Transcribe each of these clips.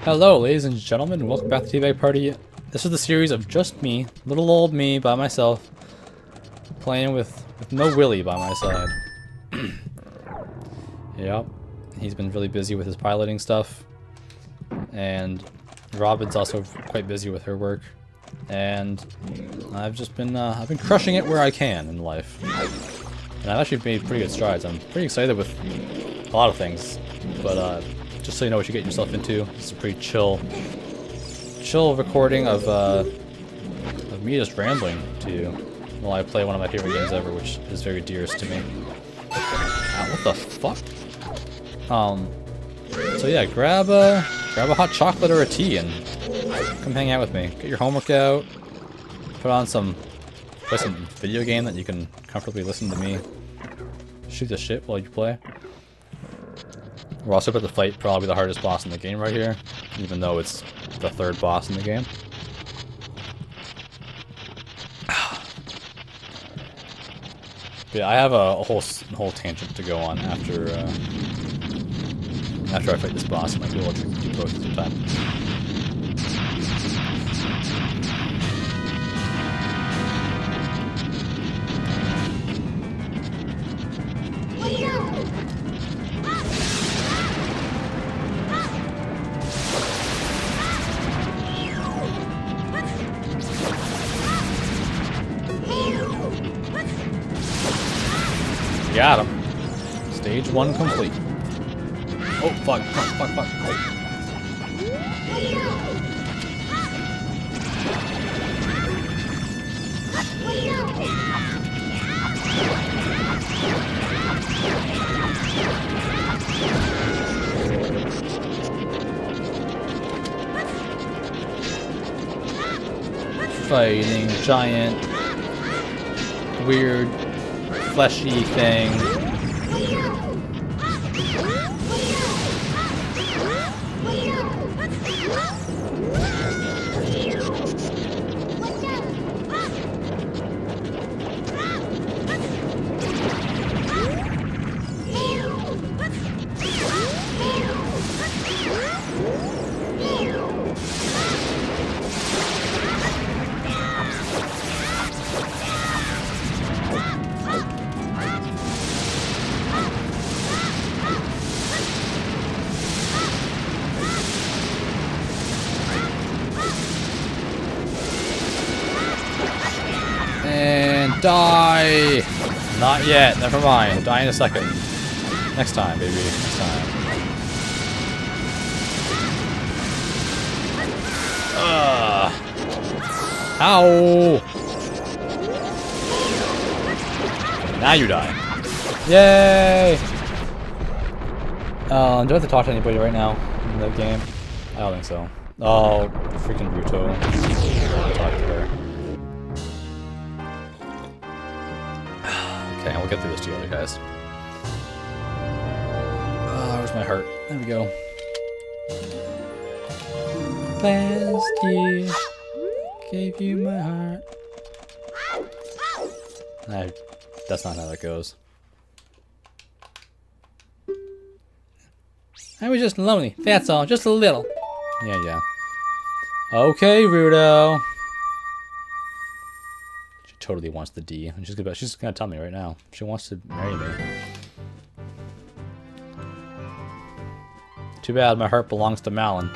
Hello, ladies and gentlemen, and welcome back to Teabag Party. This is the series of just me, little old me by myself, playing with no Willy by my side. Yep, he's been really busy with his piloting stuff, and Robin's also quite busy with her work, and I've just been I've been crushing it where I can in life, and I've actually made pretty good strides. I'm pretty excited with a lot of things, but just so you know what you get yourself into, it's a pretty chill recording of me just rambling to you while I play one of my favorite games ever, which is very dearest to me. What the fuck? So yeah, grab a hot chocolate or a tea and come hang out with me. Get your homework out. Play some video game that you can comfortably listen to me shoot the shit while you play. We're also about to fight probably the hardest boss in the game right here, even though it's the third boss in the game. But yeah, I have a whole tangent to go on after I fight this boss. I might be able to do both at the time. Got him. Stage 1 complete. Oh, fuck. Fighting giant, weird, fleshy thing. And die! Not yet, never mind. Die in a second. Next time, baby. Next time. Ow! Now you die. Yay! Do I have to talk to anybody right now in that game? I don't think so. Oh, freaking Ruto. I'll talk to her. Okay, we'll get through this together, guys. Where's my heart? There we go. Last year, gave you my heart. That's not how that goes. I was just lonely, that's all, just a little. Yeah. Okay, Ruto. She totally wants the D. She's gonna tell me right now. She wants to marry me. Too bad my heart belongs to Malin.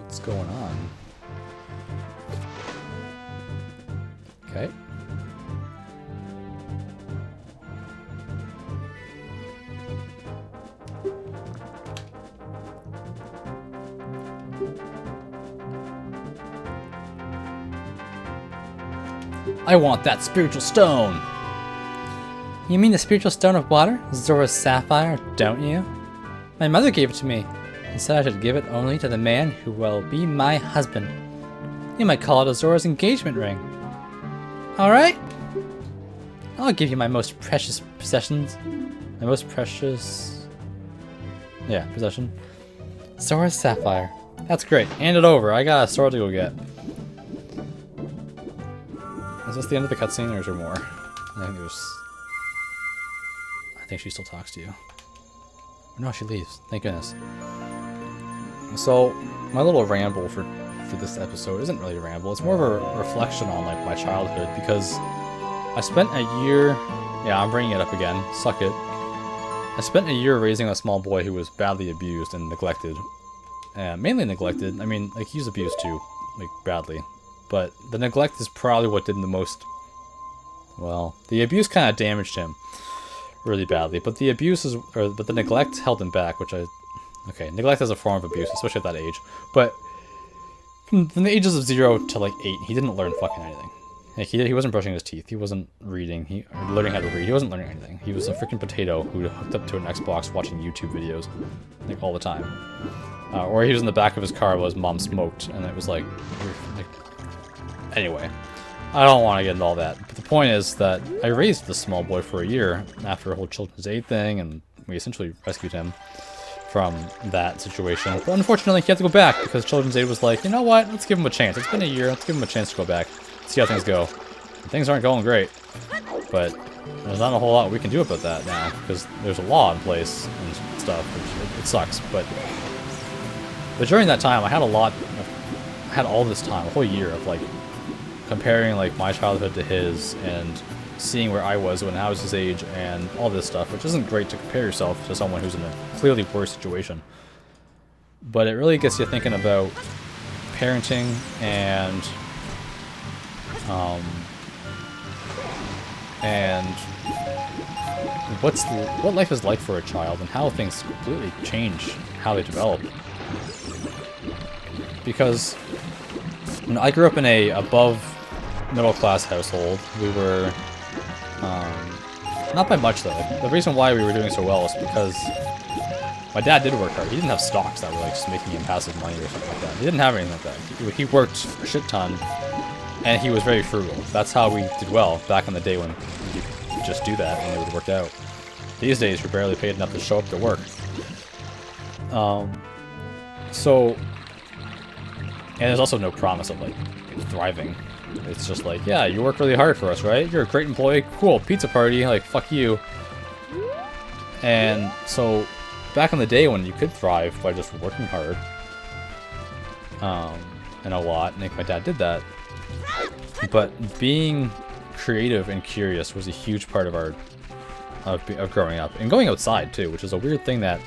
What's going on? Okay. I want that spiritual stone! You mean the spiritual stone of water? Zora's sapphire, don't you? My mother gave it to me, and said I should give it only to the man who will be my husband. You might call it a Zora's engagement ring. Alright? I'll give you my most precious possessions. My most precious... yeah, possession. Zora's sapphire. That's great. Hand it over. I got a sword to go get. Is this the end of the cutscene, or is there more? I think there's... I think she still talks to you. No, she leaves. Thank goodness. So, my little ramble for this episode isn't really a ramble. It's more of a reflection on, like, my childhood, because I spent a year... Yeah, I'm bringing it up again. Suck it. I spent a year raising a small boy who was badly abused and neglected. Mainly neglected. I mean, like, he was abused too. Like, badly. But the neglect is probably what did the most... Well, the abuse kind of damaged him really badly, but the abuse is... but the neglect held him back, which I... Okay, neglect is a form of abuse, especially at that age. But from the ages of 0 to, like, 8, he didn't learn fucking anything. Like, he wasn't brushing his teeth, he wasn't reading, learning how to read, he wasn't learning anything. He was a freaking potato who hooked up to an Xbox watching YouTube videos, like, all the time. Or he was in the back of his car while his mom smoked, and it was like... Anyway, I don't want to get into all that, but the point is that I raised this small boy for a year after a whole Children's Aid thing, and we essentially rescued him from that situation. But unfortunately, he had to go back because Children's Aid was like, you know what, let's give him a chance. It's been a year, let's give him a chance to go back, see how things go. And things aren't going great, but there's not a whole lot we can do about that now because there's a law in place and stuff, which it sucks. But during that time, I had all this time, a whole year of, like, comparing, like, my childhood to his and seeing where I was when I was his age and all this stuff, which isn't great to compare yourself to someone who's in a clearly worse situation. But it really gets you thinking about parenting and what life is like for a child and how things completely change how they develop. Because I grew up in a above middle class household. We were not by much though. Like, the reason why we were doing so well is because my dad did work hard. He didn't have stocks that were like just making him passive money or something like that. He didn't have anything like that. He worked a shit ton, and he was very frugal. That's how we did well back in the day when you could just do that and it would work out. These days, you're barely paid enough to show up to work. So, and there's also no promise of, like, thriving. It's just like, yeah, you work really hard for us, right? You're a great employee. Cool, pizza party. Like, fuck you. And so, back in the day when you could thrive by just working hard, and a lot, and my dad did that. But being creative and curious was a huge part of our of growing up, and going outside too, which is a weird thing that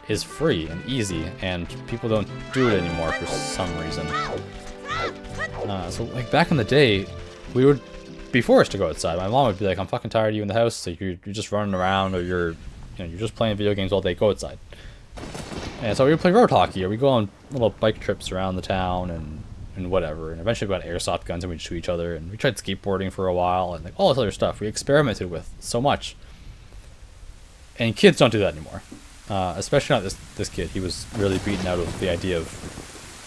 is free and easy, and people don't do it anymore for some reason. So, like, back in the day, we would be forced to go outside. My mom would be like, "I'm fucking tired of you in the house. So you're just running around, or you're just playing video games all day. Go outside." And so we would play road hockey, or we go on little bike trips around the town and whatever. And eventually we got airsoft guns and we'd shoot each other. And we tried skateboarding for a while and, like, all this other stuff. We experimented with so much. And kids don't do that anymore. Especially not this kid. He was really beaten out of the idea of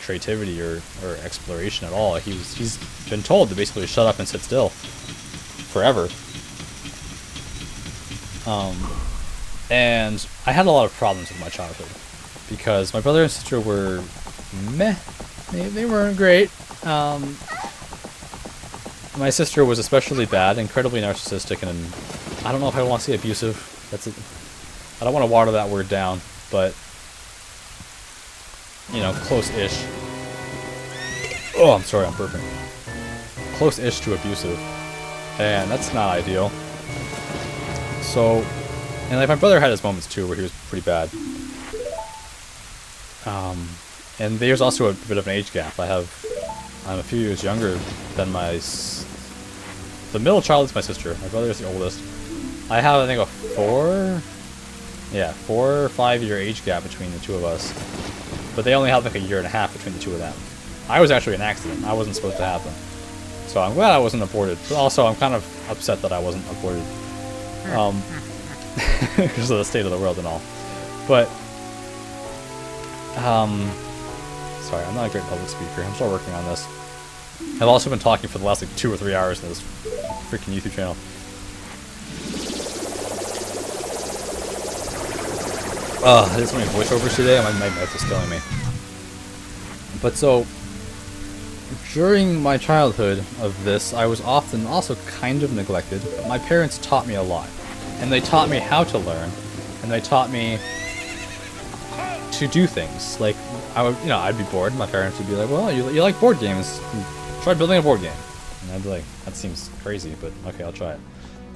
creativity or exploration at all. He's been told to basically shut up and sit still forever. And I had a lot of problems with my childhood because my brother and sister were meh. They weren't great. My sister was especially bad, incredibly narcissistic, and I don't know if I want to say abusive. I don't want to water that word down, but, you know, close-ish. Oh, I'm sorry, I'm burping. Close-ish to abusive, and that's not ideal. So, and like my brother had his moments too, where he was pretty bad. And there's also a bit of an age gap. I'm a few years younger than the middle child is my sister. My brother is the oldest. I have, I think, a 4 or 5 year age gap between the two of us. But they only have like a year and a half between the two of them. I was actually an accident. I wasn't supposed to have them. So I'm glad I wasn't aborted. But also, I'm kind of upset that I wasn't aborted. Because of the state of the world and all. But, sorry, I'm not a great public speaker. I'm still working on this. I've also been talking for the last like 2 or 3 hours in this freaking YouTube channel. I did so many voiceovers today, my mouth is killing me. But so, During my childhood of this, I was often also kind of neglected, but my parents taught me a lot. And they taught me how to learn, and they taught me to do things. Like, I'd be bored, my parents would be like, well, you like board games, try building a board game. And I'd be like, that seems crazy, but okay, I'll try it.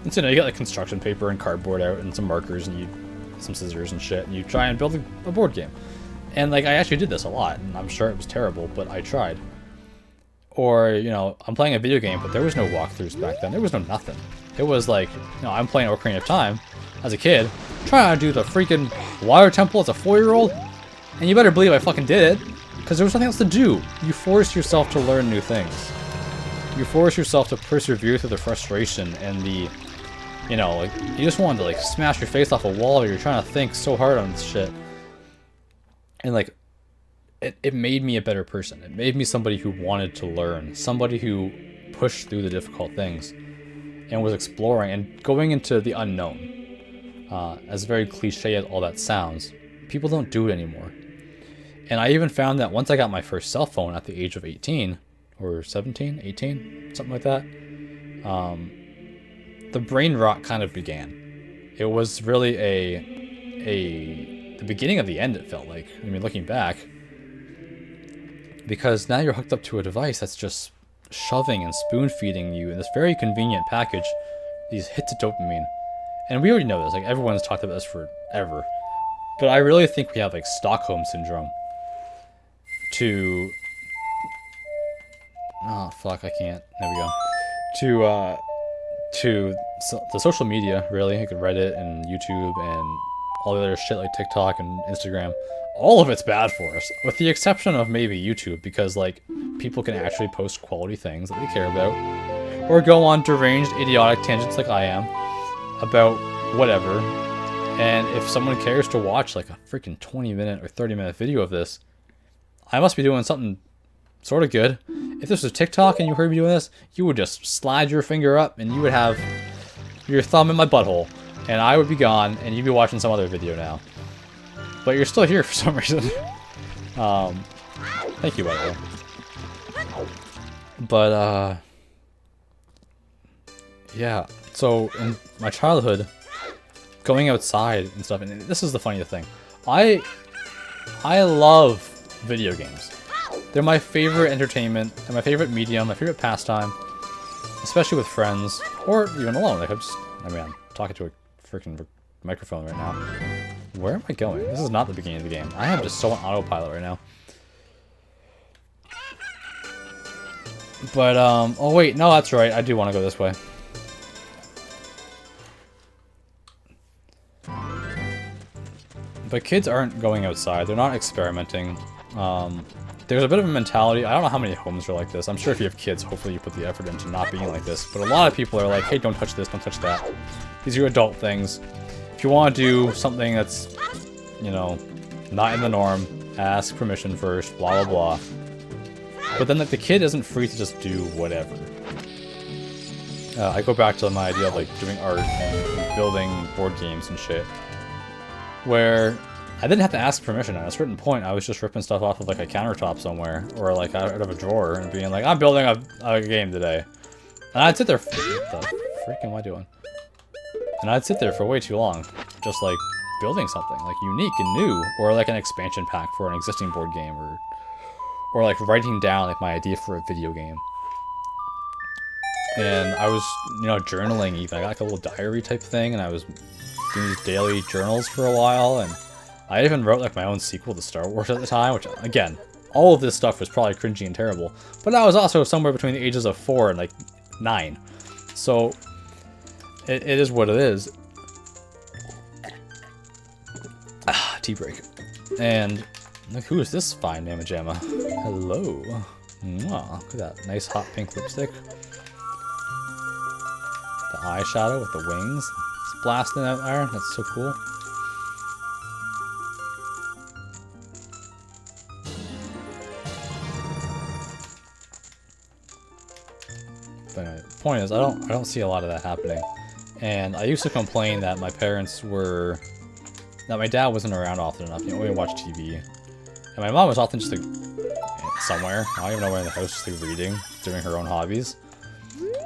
And so, you get like construction paper and cardboard out and some markers and some scissors and shit, and you try and build a board game. And like, I actually did this a lot, and I'm sure it was terrible, but I tried. Or, I'm playing a video game, but there was no walkthroughs back then. There was no nothing. It was like, I'm playing Ocarina of Time as a kid, trying to do the freaking water temple as a 4-year-old, and you better believe I fucking did it, because there was nothing else to do. You force yourself to learn new things. You force yourself to persevere through the frustration and the, like, you just wanted to, like, smash your face off a wall, or you're trying to think so hard on this shit. And, like, it made me a better person. It made me somebody who wanted to learn, somebody who pushed through the difficult things and was exploring and going into the unknown. As very cliche as all that sounds, people don't do it anymore. And I even found that once I got my first cell phone at the age of 18, or 17, 18, something like that, the brain rot kind of began. It was really the beginning of the end, it felt like. I mean, looking back, because now you're hooked up to a device that's just shoving and spoon-feeding you in this very convenient package these hits of dopamine. And we already know this, like, everyone's talked about this forever. But I really think we have, like, Stockholm Syndrome oh, fuck, I can't. There we go. To social media, really, like Reddit and YouTube and all the other shit like TikTok and Instagram. All of it's bad for us, with the exception of maybe YouTube, because, like, people can actually post quality things that they care about, or go on deranged, idiotic tangents like I am, about whatever. And if someone cares to watch, like, a freaking 20-minute or 30-minute video of this, I must be doing something sort of good. If this was TikTok and you heard me doing this, you would just slide your finger up and you would have your thumb in my butthole, and I would be gone, and you'd be watching some other video now. But you're still here for some reason. Thank you, by the way. But, yeah. So, in my childhood, going outside and stuff, and this is the funny thing. I love video games. They're my favorite entertainment, they're my favorite medium, my favorite pastime. Especially with friends, or even alone. Like, I'm talking to a freaking microphone right now. Where am I going? This is not the beginning of the game. I am just so on autopilot right now. But, oh wait, no, that's right. I do want to go this way. But kids aren't going outside. They're not experimenting. There's a bit of a mentality. I don't know how many homes are like this. I'm sure if you have kids, hopefully you put the effort into not being like this. But a lot of people are like, hey, don't touch this, don't touch that. These are adult things. If you want to do something that's, not in the norm, ask permission first, blah, blah, blah. But then, like, the kid isn't free to just do whatever. I go back to my idea of, like, doing art and building board games and shit. Where I didn't have to ask permission. At a certain point, I was just ripping stuff off of, like, a countertop somewhere, or, like, out of a drawer, and being like, I'm building a game today. And I'd sit there, what the freak am I doing? And I'd sit there for way too long, just, like, building something, like, unique and new, or, like, an expansion pack for an existing board game, or like, writing down, like, my idea for a video game. And I was, journaling even. I got, like, a little diary type thing, and I was doing these daily journals for a while, and I even wrote, like, my own sequel to Star Wars at the time, which, again, all of this stuff was probably cringy and terrible, but I was also somewhere between the ages of 4 and, like, 9. So, it is what it is. Tea break. And, look, who is this fine Mamma Jamma? Hello. Mwah, look at that nice hot pink lipstick. The eyeshadow with the wings. It's blasting out there. That's so cool. But anyway, the point is, I don't see a lot of that happening. And I used to complain that my my dad wasn't around often enough. We would watch TV. And my mom was often just, like, somewhere. I don't even know where in the house, just like reading, doing her own hobbies.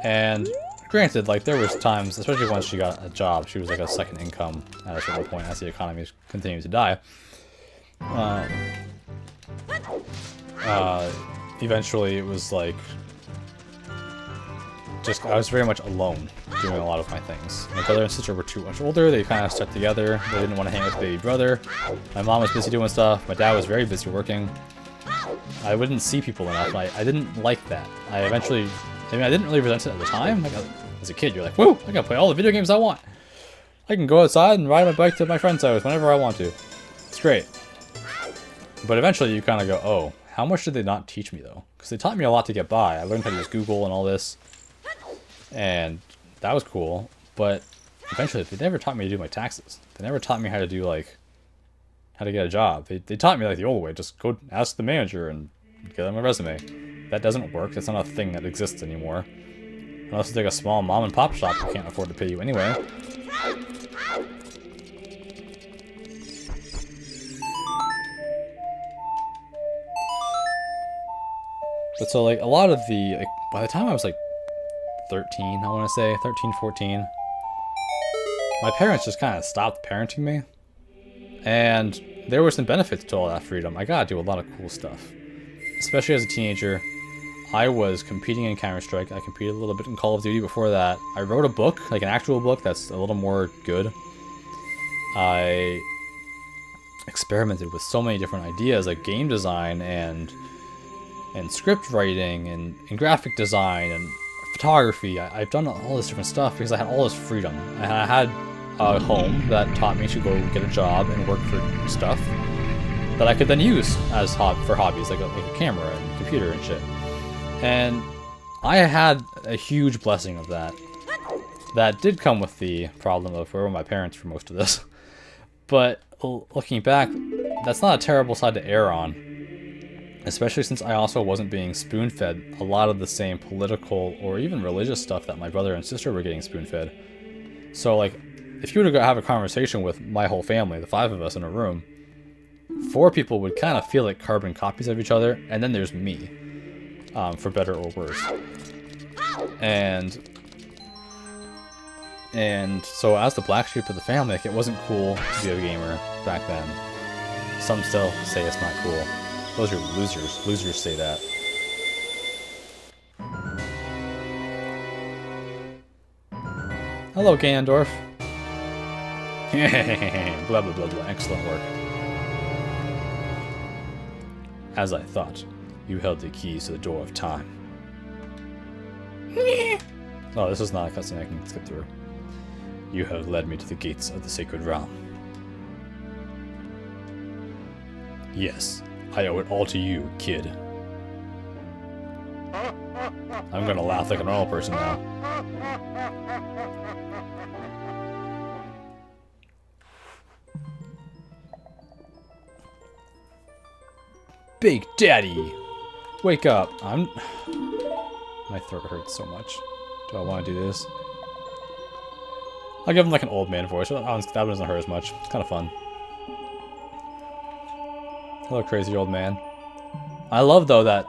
And granted, like there was times, especially once she got a job, she was like a second income at a certain point as the economy continued to die. Eventually it was like, just, I was very much alone doing a lot of my things. My brother and sister were too much older, they kind of stuck together, they didn't want to hang with baby brother. My mom was busy doing stuff, my dad was very busy working. I wouldn't see people enough, and I didn't like that. I didn't really resent it at the time. Like, as a kid, you're like, woo, I can play all the video games I want. I can go outside and ride my bike to my friend's house whenever I want to. It's great. But eventually you kind of go, oh, how much did they not teach me though? Because they taught me a lot to get by. I learned how to use Google and all this. And that was cool. But eventually they never taught me to do my taxes. They never taught me how to do like, how to get a job. They taught me like the old way. Just go ask the manager and get them a resume. That doesn't work. That's not a thing that exists anymore. Unless it's like a small mom and pop shop who can't afford to pay you anyway. But so like a lot of the, like, by the time I was like 13, I want to say, 13, 14, my parents just kind of stopped parenting me. And there were some benefits to all that freedom. I got to do a lot of cool stuff. Especially as a teenager, I was competing in Counter-Strike. I competed a little bit in Call of Duty before that. I wrote a book, like an actual book that's a little more good. I experimented with so many different ideas, like game design and script writing and graphic design and photography. I've done all this different stuff because I had all this freedom. And I had a home that taught me to go get a job and work for stuff that I could then use as for hobbies, like a camera and computer and shit. And I had a huge blessing of that. That did come with the problem of where were my parents for most of this. But looking back, that's not a terrible side to err on. Especially since I also wasn't being spoon-fed a lot of the same political or even religious stuff that my brother and sister were getting spoon-fed. So like, if you were to go have a conversation with my whole family, the 5 of us in a room, 4 people would kind of feel like carbon copies of each other, and then there's me, for better or worse. And so as the black sheep of the family, like, it wasn't cool to be a gamer back then. Some still say it's not cool. Those are losers. Losers say that. Hello, Ganondorf. Blah, blah, blah, blah. Excellent work. As I thought, you held the keys to the door of time. Oh, this is not a cutscene I can skip through. You have led me to the gates of the sacred realm. Yes, I owe it all to you, kid. I'm gonna laugh like a normal person now. Big Daddy! Wake up. My throat hurts so much. Do I want to do this? I'll give him like an old man voice. That one doesn't hurt as much. It's kind of fun. Hello, crazy old man. I love, though, that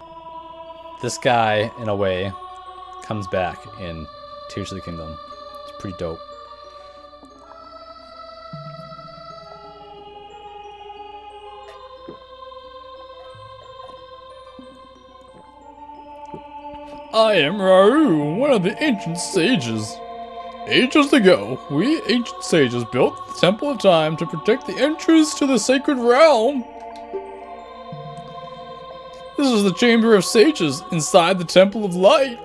this guy, in a way, comes back in Tears of the Kingdom. It's pretty dope. I am Rauru, one of the ancient sages. Ages ago, we ancient sages built the Temple of Time to protect the entrance to the sacred realm. This is the Chamber of Sages inside the Temple of Light.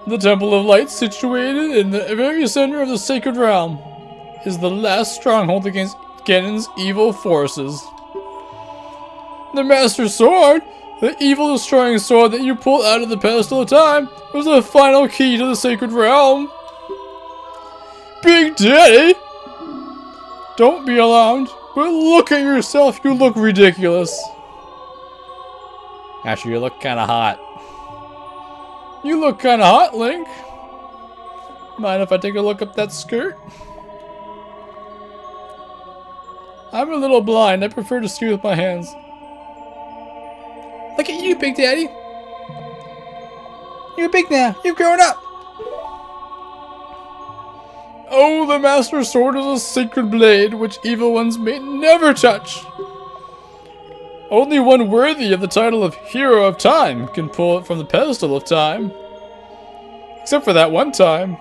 The Temple of Light, situated in the very center of the sacred realm, is the last stronghold against Ganon's evil forces. The Master Sword, the evil destroying sword that you pulled out of the pedestal of time, was the final key to the sacred realm. Big Daddy! Don't be alarmed, but look at yourself, you look ridiculous. Actually, you look kinda hot. You look kinda hot, Link. Mind if I take a look up that skirt? I'm a little blind, I prefer to see with my hands. Look at you, Big Daddy. You're big now. You've grown up. Oh, the Master Sword is a sacred blade which evil ones may never touch. Only one worthy of the title of Hero of Time can pull it from the pedestal of time. Except for that one time.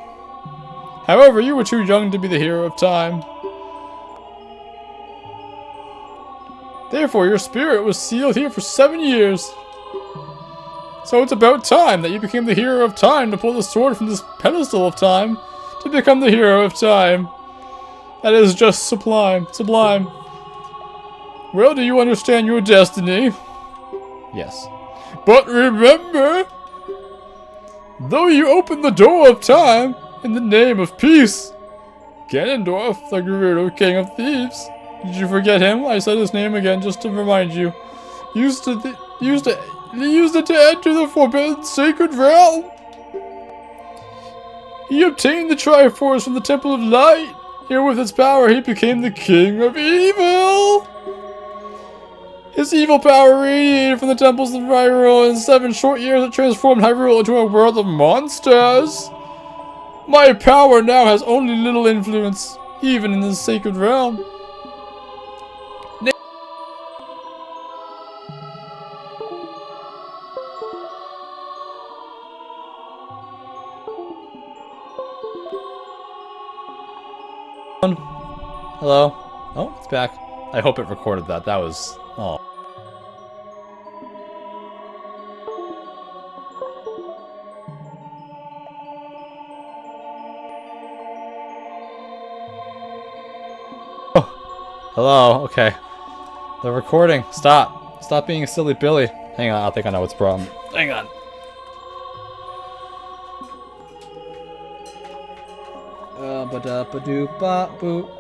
However, you were too young to be the Hero of Time. Therefore, your spirit was sealed here for 7 years. So it's about time that you became the Hero of Time to pull the sword from this pedestal of time to become the Hero of Time. That is just sublime. Sublime. Well, do you understand your destiny? Yes. But remember, though you opened the door of time in the name of peace, Ganondorf, the Gerudo King of Thieves, did you forget him? I said his name again just to remind you. Used it to enter the forbidden sacred realm. He obtained the Triforce from the Temple of Light. Here with its power, he became the King of Evil. His evil power radiated from the temples of Hyrule. In 7 short years, it transformed Hyrule into a world of monsters. My power now has only little influence, even in this sacred realm. Hello? Oh, it's back. I hope it recorded that. That was... Oh. Hello, okay. The recording. Stop. Stop being a silly Billy. Hang on, I think I know what's the problem. Hang on. Ba-da-ba-doo-ba-boo.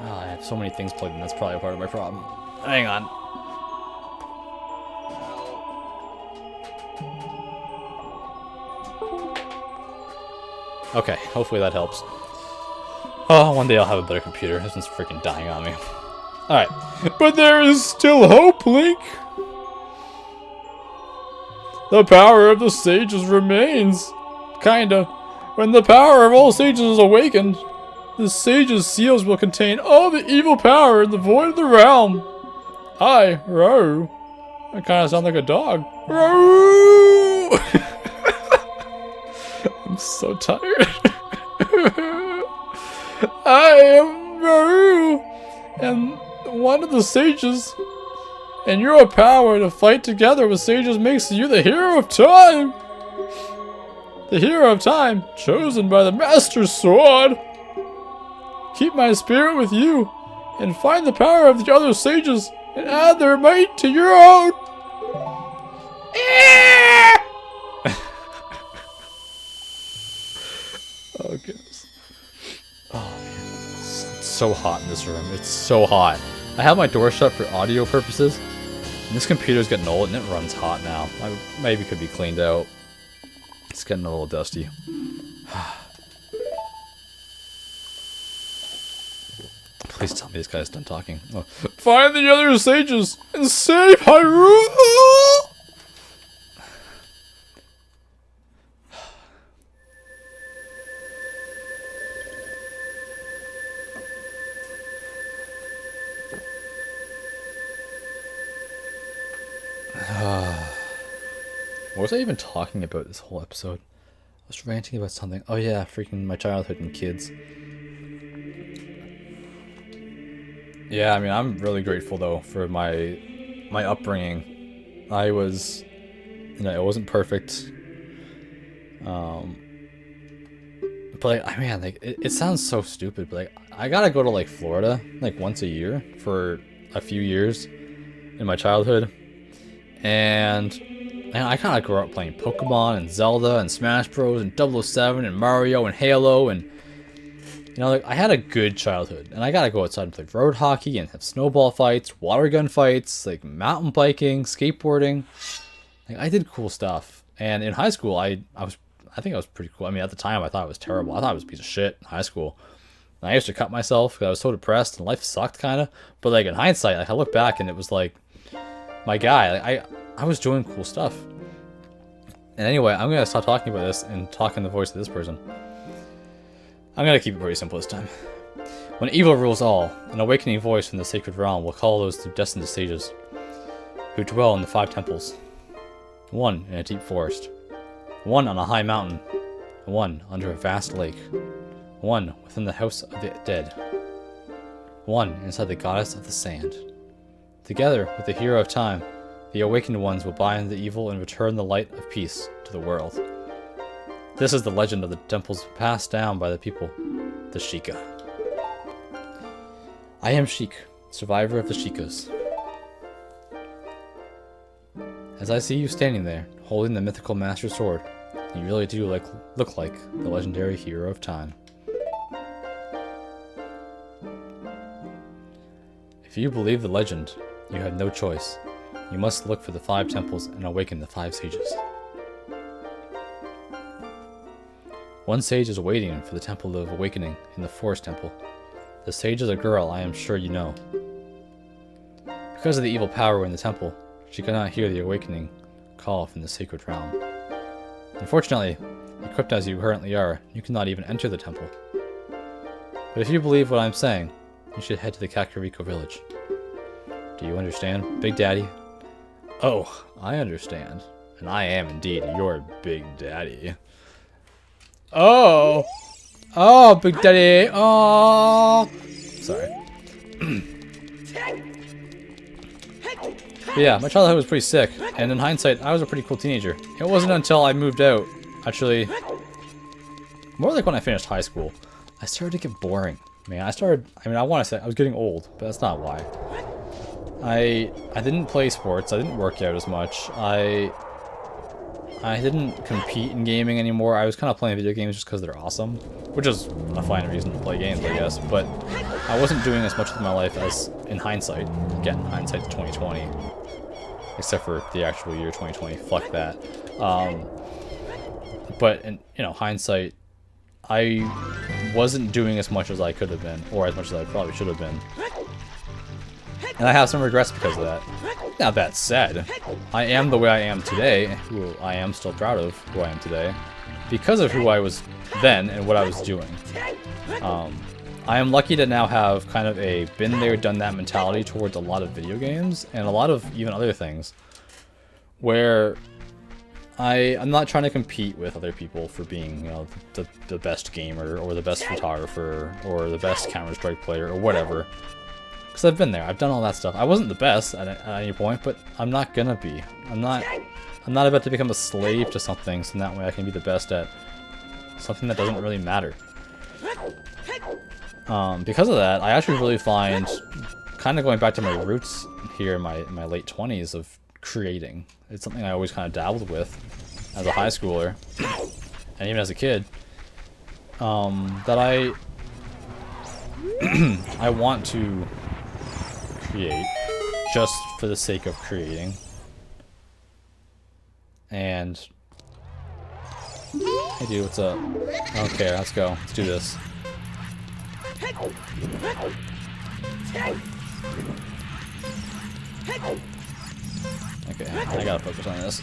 Oh, I have so many things plugged in. That's probably part of my problem. Hang on. Okay, hopefully that helps. Oh, one day I'll have a better computer. This one's freaking dying on me. Alright. But there is still hope, Link! The power of the sages remains. Kinda. When the power of all sages is awakened, the sage's seals will contain all the evil power in the void of the realm. I, Row. I kinda sound like a dog. Row! I'm so tired. I am Maru, and one of the sages, and your power to fight together with sages makes you the Hero of Time. The Hero of Time, chosen by the Master Sword. Keep my spirit with you, and find the power of the other sages, and add their might to your own. Oh, goodness. Oh, man. It's so hot in this room. It's so hot. I have my door shut for audio purposes. And this computer's getting old and it runs hot now. Maybe it could be cleaned out. It's getting a little dusty. Please tell me this guy's done talking. Oh. Find the other sages and save Hyrule! What was I even talking about this whole episode? I was ranting about something. Oh yeah, freaking my childhood and kids. Yeah, I mean, I'm really grateful though for my upbringing. I was, you know, it wasn't perfect. But like, I mean, like, it sounds so stupid, but like, I gotta go to like Florida like once a year for a few years in my childhood, and I kind of grew up playing Pokemon and Zelda and Smash Bros and 007 and Mario and Halo, and you know, like, I had a good childhood, and I gotta go outside and play road hockey and have snowball fights, water gun fights, like mountain biking, skateboarding. Like, I did cool stuff. And in high school, I think I was pretty cool. I mean, at the time, I thought it was terrible. I thought it was a piece of shit in high school. And I used to cut myself because I was so depressed and life sucked, kind of. But like in hindsight, like I look back and it was like my guy. Like, I was doing cool stuff. And anyway, I'm gonna stop talking about this and talk in the voice of this person. I'm gonna keep it pretty simple this time. When evil rules all, an awakening voice from the sacred realm will call those destined sages who dwell in the 5 temples. One in a deep forest, one on a high mountain, one under a vast lake, one within the house of the dead, one inside the goddess of the sand. Together with the hero of time, the awakened ones will bind the evil and return the light of peace to the world. This is the legend of the temples passed down by the people, the Sheikah. I am Sheik, survivor of the Sheikahs. As I see you standing there, holding the mythical master sword, you really do look like the legendary hero of time. If you believe the legend, you have no choice. You must look for the 5 temples and awaken the 5 sages. One sage is waiting for the Temple of Awakening in the Forest Temple. The sage is a girl I am sure you know. Because of the evil power in the temple, she cannot hear the awakening call from the sacred realm. Unfortunately, equipped as you currently are, you cannot even enter the temple. But if you believe what I'm saying, you should head to the Kakariko village. Do you understand, Big Daddy? Oh, I understand. And I am indeed your Big Daddy. Oh! Oh, Big Daddy! Oh! Sorry. But yeah, my childhood was pretty sick, and in hindsight, I was a pretty cool teenager. It wasn't until I moved out, actually, more like when I finished high school, I started to get boring. Man, I want to say I was getting old, but that's not why. I didn't play sports, I didn't work out as much, I didn't compete in gaming anymore. I was kind of playing video games just because they're awesome, which is a fine reason to play games, I guess, but I wasn't doing as much with my life as in hindsight. Again, hindsight's 2020. Except for the actual year 2020, fuck that. But in, hindsight, I wasn't doing as much as I could have been, or as much as I probably should have been. And I have some regrets because of that. Now that said, I am the way I am today, who I am still proud of who I am today, because of who I was then and what I was doing. I am lucky to now have kind of a been there, done that mentality towards a lot of video games and a lot of even other things, where I'm not trying to compete with other people for being, the best gamer or the best photographer or the best Counter-Strike player or whatever. Because I've been there, I've done all that stuff. I wasn't the best at any point, but I'm not gonna be. I'm not about to become a slave to something, so that way I can be the best at something that doesn't really matter. Because of that, I actually really find, kind of going back to my roots here in my late 20s of creating. It's something I always kind of dabbled with as a high schooler, and even as a kid, that I want to create just for the sake of creating. And hey dude, what's up? I don't care, let's go. Let's do this. Okay, I gotta focus on this.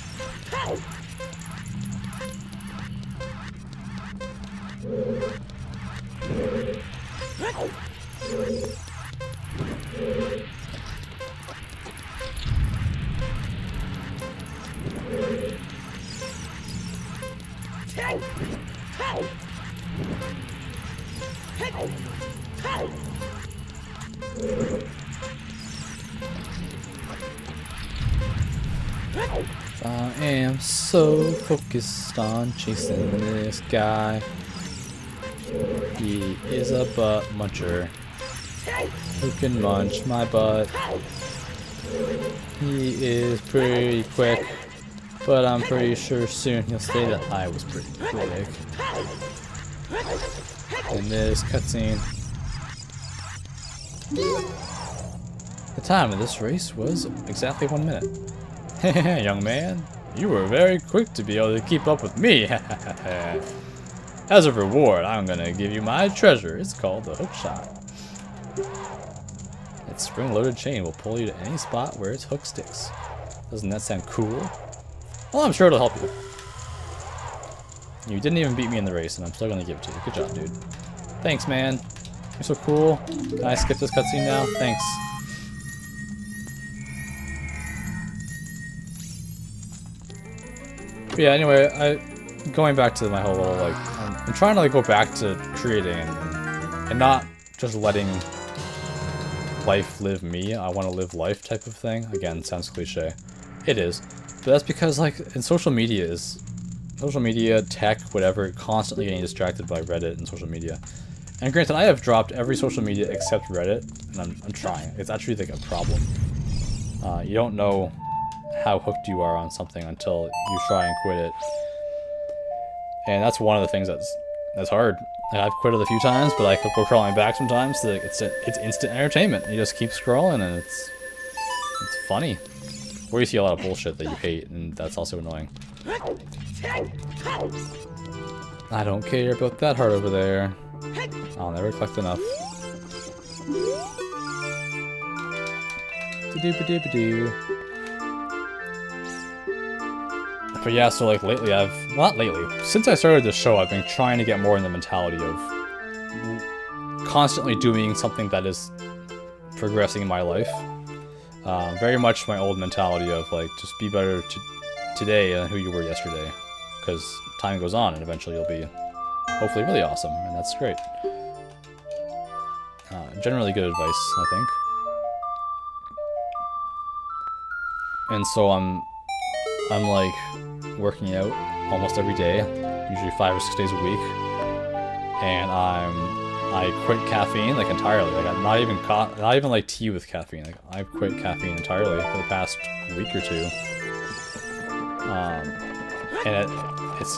I am so focused on chasing this guy. He is a butt muncher who can munch my butt. He is pretty quick, but I'm pretty sure soon he'll say that I was pretty quick. In this cutscene, the time of this race was exactly 1 minute. Young man, you were very quick to be able to keep up with me. As a reward, I'm gonna give you my treasure. It's called the hook shot. Its spring-loaded chain will pull you to any spot where its hook sticks. Doesn't that sound cool? Well, I'm sure it'll help you. You didn't even beat me in the race, and I'm still gonna give it to you. Good job, dude. Thanks, man. You're so cool. Can I skip this cutscene now? Thanks. But yeah, anyway, going back to my whole little, like, I'm trying to, like, go back to creating and not just letting life live me. I want to live life type of thing. Again, sounds cliche. It is. But that's because, like, in social media, tech, whatever, constantly getting distracted by Reddit and social media. And granted, I have dropped every social media except Reddit, and I'm trying. It's actually, like, a problem. You don't know how hooked you are on something until you try and quit it. And that's one of the things that's hard. Like, I've quit it a few times, but I go crawling back sometimes. So it's instant entertainment. You just keep scrolling, and it's funny. Or you see a lot of bullshit that you hate, and that's also annoying. I don't care about that heart over there. I'll never collect enough. Do-do-ba-do-ba-do. But yeah, so like lately well, not lately. Since I started this show, I've been trying to get more in the mentality of constantly doing something that is progressing in my life. Very much my old mentality of like, just be better today than who you were yesterday. Because time goes on and eventually you'll be hopefully really awesome, and that's great. Generally good advice, I think. And so I'm like working out almost every day, usually 5 or 6 days a week, and I quit caffeine like entirely. Like I'm not even like tea with caffeine. Like I've quit caffeine entirely for the past week or two, and it's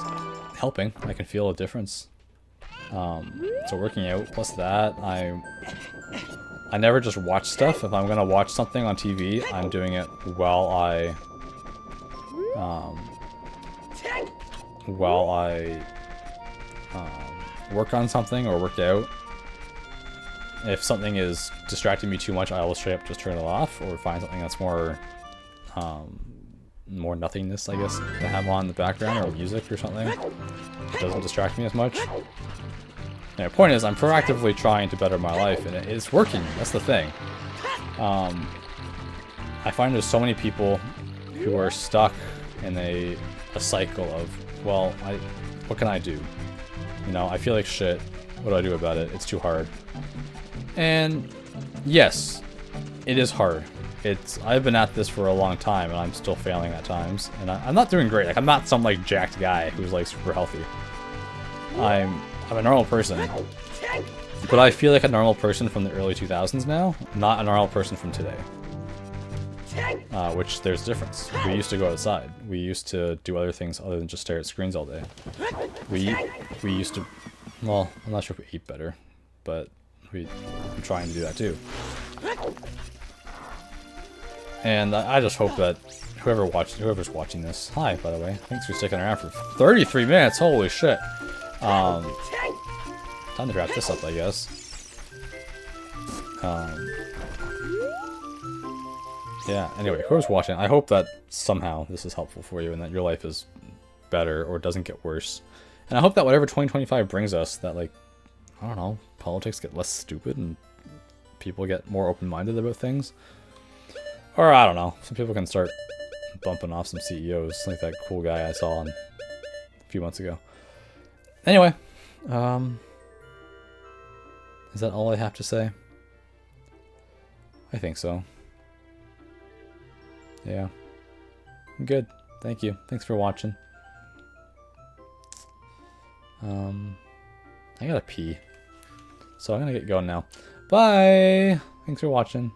helping. I can feel a difference. So working out plus that, I never just watch stuff. If I'm gonna watch something on TV, I'm doing it while I work on something or work out. If something is distracting me too much, I will straight up just turn it off or find something that's more nothingness, I guess, to have on in the background, or music or something. It doesn't distract me as much. The point is, I'm proactively trying to better my life, and it's working. That's the thing. I find there's so many people who are stuck in a cycle of, well, what can I do? You know, I feel like shit. What do I do about it? It's too hard. And yes, it is hard. I've been at this for a long time, and I'm still failing at times. And I'm not doing great. Like, I'm not some like jacked guy who's like super healthy. I'm a normal person, but I feel like a normal person from the early 2000s now, not a normal person from today. Which there's a difference. We used to go outside. We used to do other things other than just stare at screens all day. We used to, well, I'm not sure if we eat better, but I'm trying to do that too. And I just hope that whoever's watching this, hi, by the way, thanks for sticking around for 33 minutes, holy shit. Time to wrap this up, I guess. Yeah, anyway, whoever's watching, I hope that somehow this is helpful for you and that your life is better or doesn't get worse. And I hope that whatever 2025 brings us, that, like, I don't know, politics get less stupid and people get more open-minded about things. Or, I don't know, some people can start bumping off some CEOs, like that cool guy I saw a few months ago. Anyway, is that all I have to say? I think so. Yeah. Good. Thank you. Thanks for watching. I gotta pee. So I'm gonna get going now. Bye! Thanks for watching.